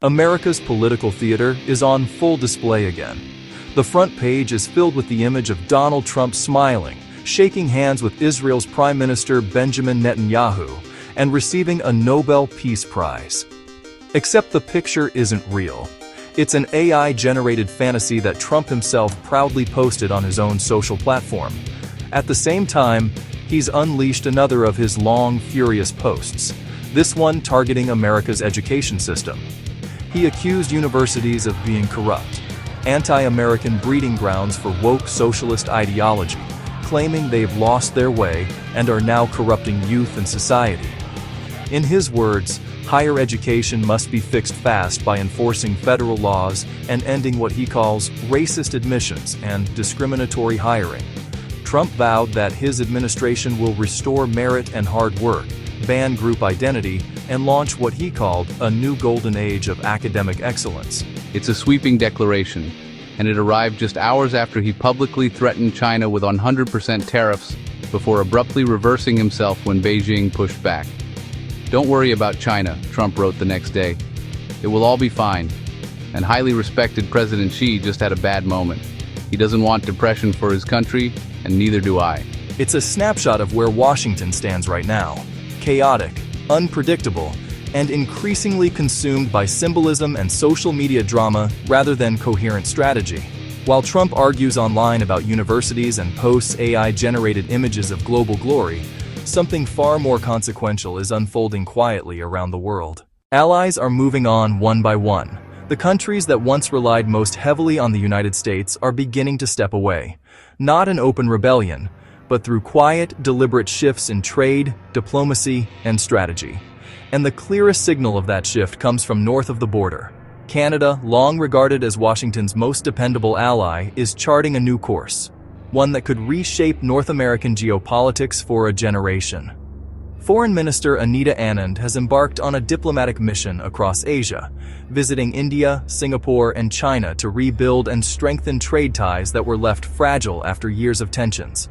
America's political theater is on full display again. The front page is filled with the image of Donald Trump smiling, shaking hands with Israel's Prime Minister Benjamin Netanyahu, and receiving a Nobel Peace Prize. Except the picture isn't real. It's an AI-generated fantasy that Trump himself proudly posted on his own social platform. At the same time, he's unleashed another of his long, furious posts, this one targeting America's education system. He accused universities of being corrupt, anti-American breeding grounds for woke socialist ideology, claiming they've lost their way and are now corrupting youth and society. In his words, higher education must be fixed fast by enforcing federal laws and ending what he calls racist admissions and discriminatory hiring. Trump vowed that his administration will restore merit and hard work, ban group identity, and launch what he called a new golden age of academic excellence. It's a sweeping declaration, and it arrived just hours after he publicly threatened China with 100% tariffs before abruptly reversing himself when Beijing pushed back. "Don't worry about China," Trump wrote the next day. "It will all be fine." And highly respected President Xi just had a bad moment. He doesn't want depression for his country, and neither do I. It's a snapshot of where Washington stands right now. Chaotic, unpredictable, and increasingly consumed by symbolism and social media drama rather than coherent strategy. While Trump argues online about universities and posts AI-generated images of global glory, something far more consequential is unfolding quietly around the world. Allies are moving on one by one. The countries that once relied most heavily on the United States are beginning to step away. Not in open rebellion, but through quiet, deliberate shifts in trade, diplomacy, and strategy. And the clearest signal of that shift comes from north of the border. Canada, long regarded as Washington's most dependable ally, is charting a new course, one that could reshape North American geopolitics for a generation. Foreign Minister Anita Anand has embarked on a diplomatic mission across Asia, visiting India, Singapore, and China to rebuild and strengthen trade ties that were left fragile after years of tensions.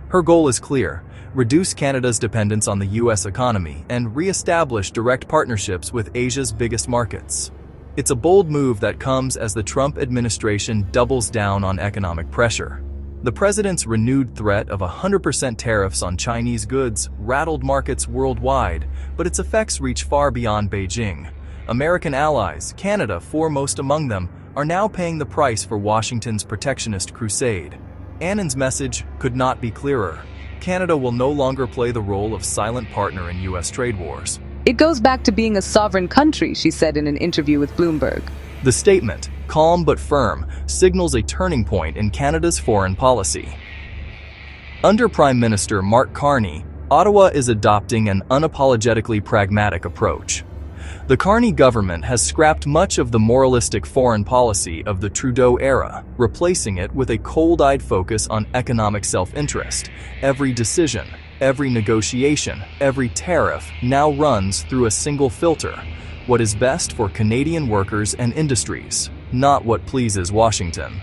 Her goal is clear: reduce Canada's dependence on the U.S. economy and re-establish direct partnerships with Asia's biggest markets. It's a bold move that comes as the Trump administration doubles down on economic pressure. The president's renewed threat of 100% tariffs on Chinese goods rattled markets worldwide, but its effects reach far beyond Beijing. American allies, Canada foremost among them, are now paying the price for Washington's protectionist crusade. Annan's message could not be clearer. Canada will no longer play the role of silent partner in U.S. trade wars. "It goes back to being a sovereign country," she said in an interview with Bloomberg. The statement, calm but firm, signals a turning point in Canada's foreign policy. Under Prime Minister Mark Carney, Ottawa is adopting an unapologetically pragmatic approach. The Carney government has scrapped much of the moralistic foreign policy of the Trudeau era, replacing it with a cold-eyed focus on economic self-interest. Every decision, every negotiation, every tariff now runs through a single filter: what is best for Canadian workers and industries, not what pleases Washington.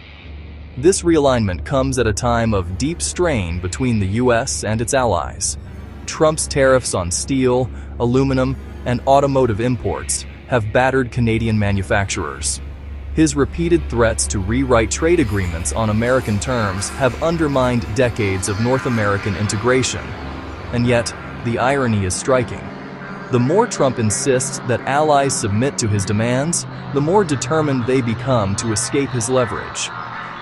This realignment comes at a time of deep strain between the U.S. and its allies. Trump's tariffs on steel, aluminum, and automotive imports have battered Canadian manufacturers. His repeated threats to rewrite trade agreements on American terms have undermined decades of North American integration. And yet, the irony is striking. The more Trump insists that allies submit to his demands, the more determined they become to escape his leverage.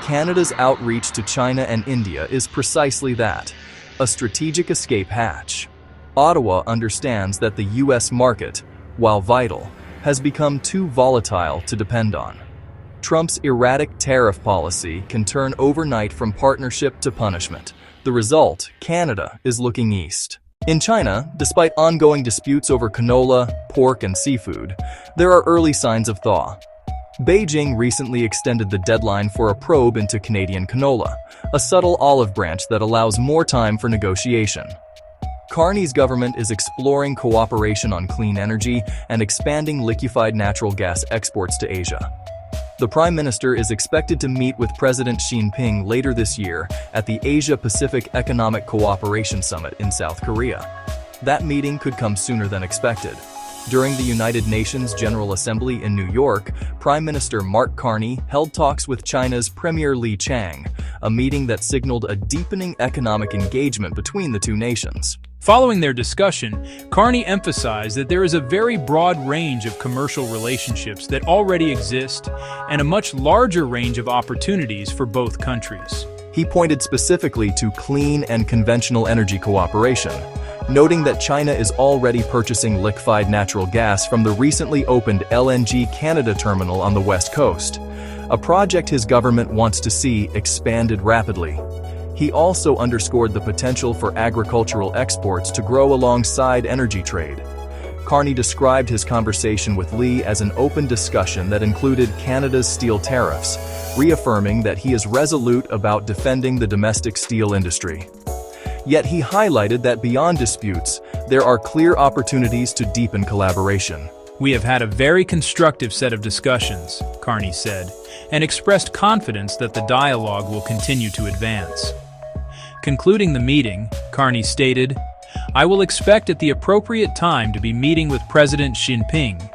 Canada's outreach to China and India is precisely that: a strategic escape hatch. Ottawa understands that the U.S. market, while vital, has become too volatile to depend on. Trump's erratic tariff policy can turn overnight from partnership to punishment. The result: Canada is looking east. In China, despite ongoing disputes over canola, pork, and seafood, there are early signs of thaw. Beijing recently extended the deadline for a probe into Canadian canola, a subtle olive branch that allows more time for negotiation. Carney's government is exploring cooperation on clean energy and expanding liquefied natural gas exports to Asia. The Prime Minister is expected to meet with President Xi Jinping later this year at the Asia-Pacific Economic Cooperation Summit in South Korea. That meeting could come sooner than expected. During the United Nations General Assembly in New York, Prime Minister Mark Carney held talks with China's Premier Li Qiang, a meeting that signaled a deepening economic engagement between the two nations. Following their discussion, Carney emphasized that there is a very broad range of commercial relationships that already exist and a much larger range of opportunities for both countries. He pointed specifically to clean and conventional energy cooperation, noting that China is already purchasing liquefied natural gas from the recently opened LNG Canada terminal on the West Coast, a project his government wants to see expanded rapidly. He also underscored the potential for agricultural exports to grow alongside energy trade. Carney described his conversation with Li as an open discussion that included Canada's steel tariffs, reaffirming that he is resolute about defending the domestic steel industry. Yet he highlighted that beyond disputes, there are clear opportunities to deepen collaboration. "We have had a very constructive set of discussions," Carney said, and expressed confidence that the dialogue will continue to advance. Concluding the meeting, Carney stated, "I will expect at the appropriate time to be meeting with President Xi Jinping,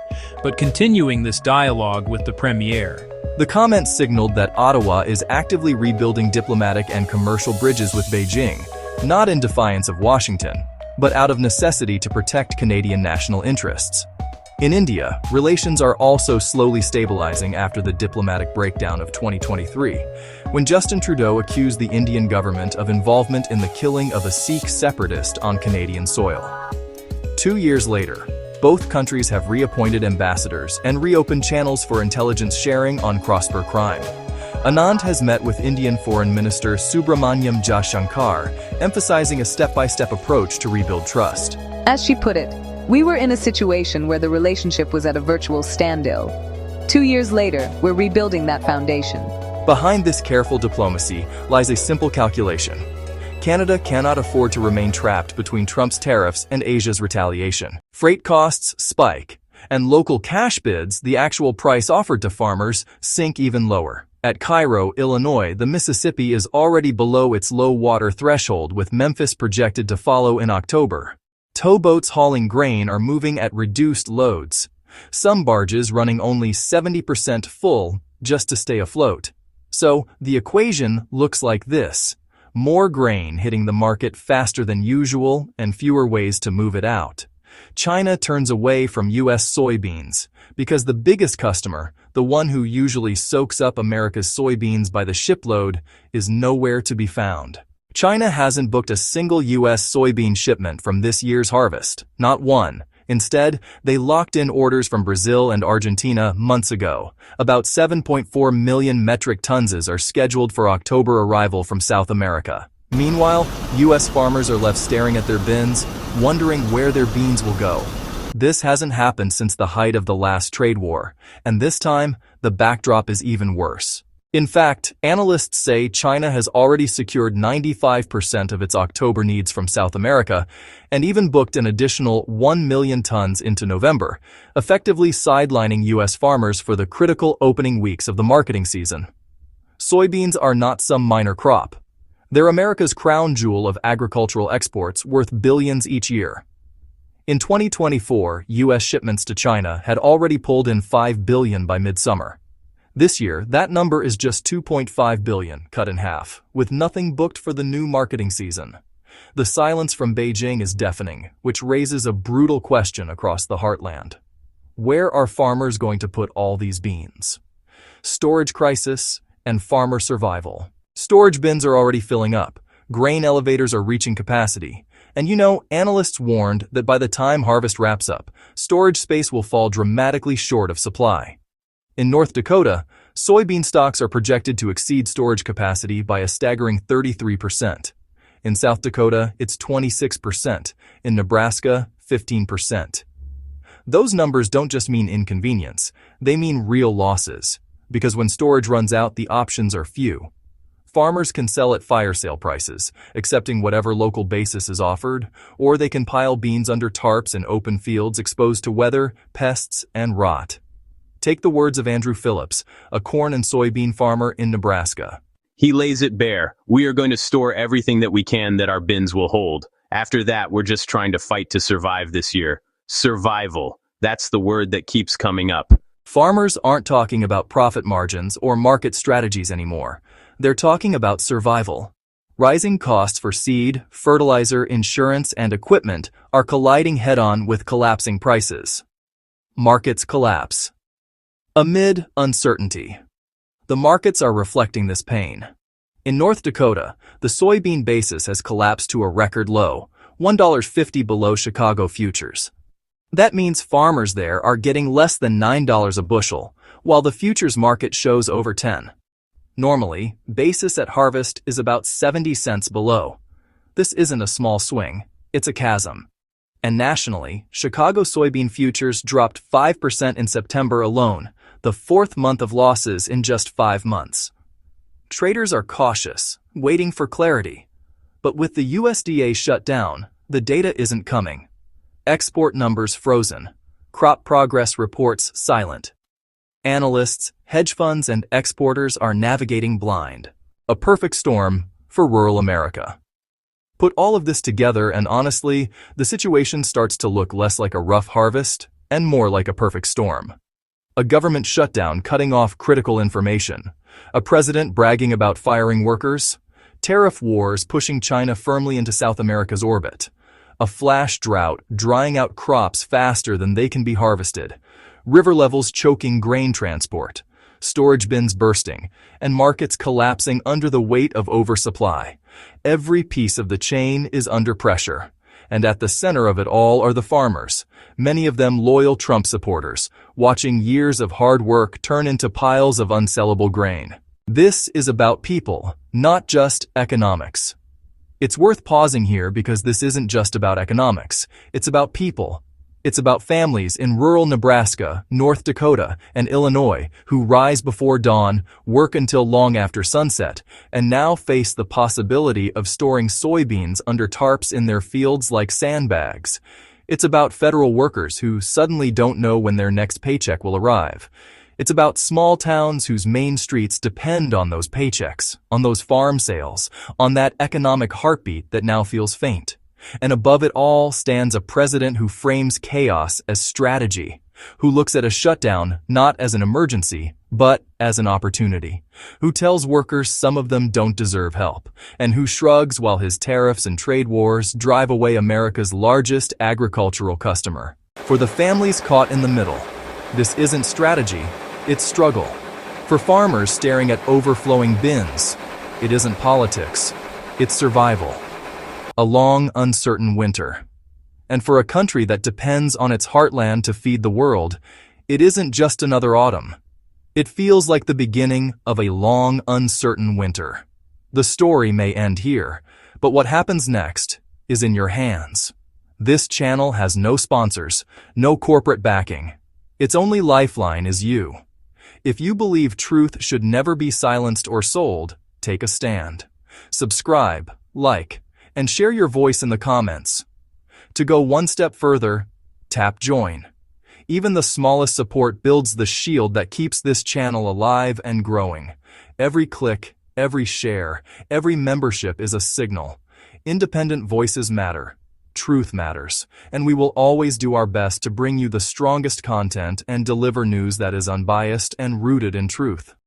but continuing this dialogue with the Premier." The comment signaled that Ottawa is actively rebuilding diplomatic and commercial bridges with Beijing, not in defiance of Washington, but out of necessity to protect Canadian national interests. In India, relations are also slowly stabilizing after the diplomatic breakdown of 2023, when Justin Trudeau accused the Indian government of involvement in the killing of a Sikh separatist on Canadian soil. 2 years later, both countries have reappointed ambassadors and reopened channels for intelligence sharing on cross-border crime. Anand has met with Indian Foreign Minister Subramanyam Jaishankar, emphasizing a step-by-step approach to rebuild trust. As she put it, "We were in a situation where the relationship was at a virtual standstill. 2 years later, we're rebuilding that foundation." Behind this careful diplomacy lies a simple calculation. Canada cannot afford to remain trapped between Trump's tariffs and Asia's retaliation. Freight costs spike, and local cash bids, the actual price offered to farmers, sink even lower. At Cairo, Illinois, the Mississippi is already below its low water threshold, with Memphis projected to follow in October. Towboats hauling grain are moving at reduced loads, some barges running only 70% full just to stay afloat. So, the equation looks like this: more grain hitting the market faster than usual and fewer ways to move it out. China turns away from U.S. soybeans because the biggest customer, the one who usually soaks up America's soybeans by the shipload, is nowhere to be found. China hasn't booked a single U.S. soybean shipment from this year's harvest, not one. Instead, they locked in orders from Brazil and Argentina months ago. About 7.4 million metric tons are scheduled for October arrival from South America. Meanwhile, U.S. farmers are left staring at their bins, wondering where their beans will go. This hasn't happened since the height of the last trade war, and this time, the backdrop is even worse. In fact, analysts say China has already secured 95% of its October needs from South America and even booked an additional 1 million tons into November, effectively sidelining U.S. farmers for the critical opening weeks of the marketing season. Soybeans are not some minor crop. They're America's crown jewel of agricultural exports, worth billions each year. In 2024, U.S. shipments to China had already pulled in $5 billion by midsummer. This year, that number is just $2.5 billion, cut in half, with nothing booked for the new marketing season. The silence from Beijing is deafening, which raises a brutal question across the heartland. Where are farmers going to put all these beans? Storage crisis and farmer survival. Storage bins are already filling up, grain elevators are reaching capacity, and analysts warned that by the time harvest wraps up, storage space will fall dramatically short of supply. In North Dakota, soybean stocks are projected to exceed storage capacity by a staggering 33%. In South Dakota, it's 26%. In Nebraska, 15%. Those numbers don't just mean inconvenience, they mean real losses, because when storage runs out, the options are few. Farmers can sell at fire sale prices, accepting whatever local basis is offered, or they can pile beans under tarps in open fields exposed to weather, pests, and rot. Take the words of Andrew Phillips, a corn and soybean farmer in Nebraska. He lays it bare. We are going to store everything that we can that our bins will hold. After that, we're just trying to fight to survive this year. Survival. That's the word that keeps coming up. Farmers aren't talking about profit margins or market strategies anymore. They're talking about survival. Rising costs for seed, fertilizer, insurance, and equipment are colliding head-on with collapsing prices. Markets collapse. Amid uncertainty, the markets are reflecting this pain. In North Dakota, the soybean basis has collapsed to a record low, $1.50 below Chicago futures. That means farmers there are getting less than $9 a bushel, while the futures market shows over 10. Normally, basis at harvest is about 70 cents below. This isn't a small swing, it's a chasm. And nationally, Chicago soybean futures dropped 5% in September alone, the fourth month of losses in just 5 months. Traders are cautious, waiting for clarity. But with the USDA shut down, the data isn't coming. Export numbers frozen. Crop progress reports silent. Analysts, hedge funds, and exporters are navigating blind. A perfect storm for rural America. Put all of this together and honestly, the situation starts to look less like a rough harvest and more like a perfect storm. A government shutdown cutting off critical information. A president bragging about firing workers. Tariff wars pushing China firmly into South America's orbit. A flash drought drying out crops faster than they can be harvested. River levels choking grain transport. Storage bins bursting, and markets collapsing under the weight of oversupply. Every piece of the chain is under pressure. And at the center of it all are the farmers, many of them loyal Trump supporters, watching years of hard work turn into piles of unsellable grain. This is about people, not just economics. It's worth pausing here because this isn't just about economics. It's about people. It's about families in rural Nebraska, North Dakota, and Illinois who rise before dawn, work until long after sunset, and now face the possibility of storing soybeans under tarps in their fields like sandbags. It's about federal workers who suddenly don't know when their next paycheck will arrive. It's about small towns whose main streets depend on those paychecks, on those farm sales, on that economic heartbeat that now feels faint. And above it all stands a president who frames chaos as strategy, who looks at a shutdown not as an emergency, but as an opportunity, who tells workers some of them don't deserve help, and who shrugs while his tariffs and trade wars drive away America's largest agricultural customer. For the families caught in the middle, this isn't strategy, it's struggle. For farmers staring at overflowing bins, it isn't politics, it's survival. A long, uncertain winter. And for a country that depends on its heartland to feed the world, it isn't just another autumn. It feels like the beginning of a long, uncertain winter. The story may end here, but what happens next is in your hands. This channel has no sponsors, no corporate backing. Its only lifeline is you. If you believe truth should never be silenced or sold, take a stand. Subscribe, like, and share your voice in the comments. To go one step further, tap join. Even the smallest support builds the shield that keeps this channel alive and growing. Every click, every share, every membership is a signal. Independent voices matter. Truth matters. And we will always do our best to bring you the strongest content and deliver news that is unbiased and rooted in truth.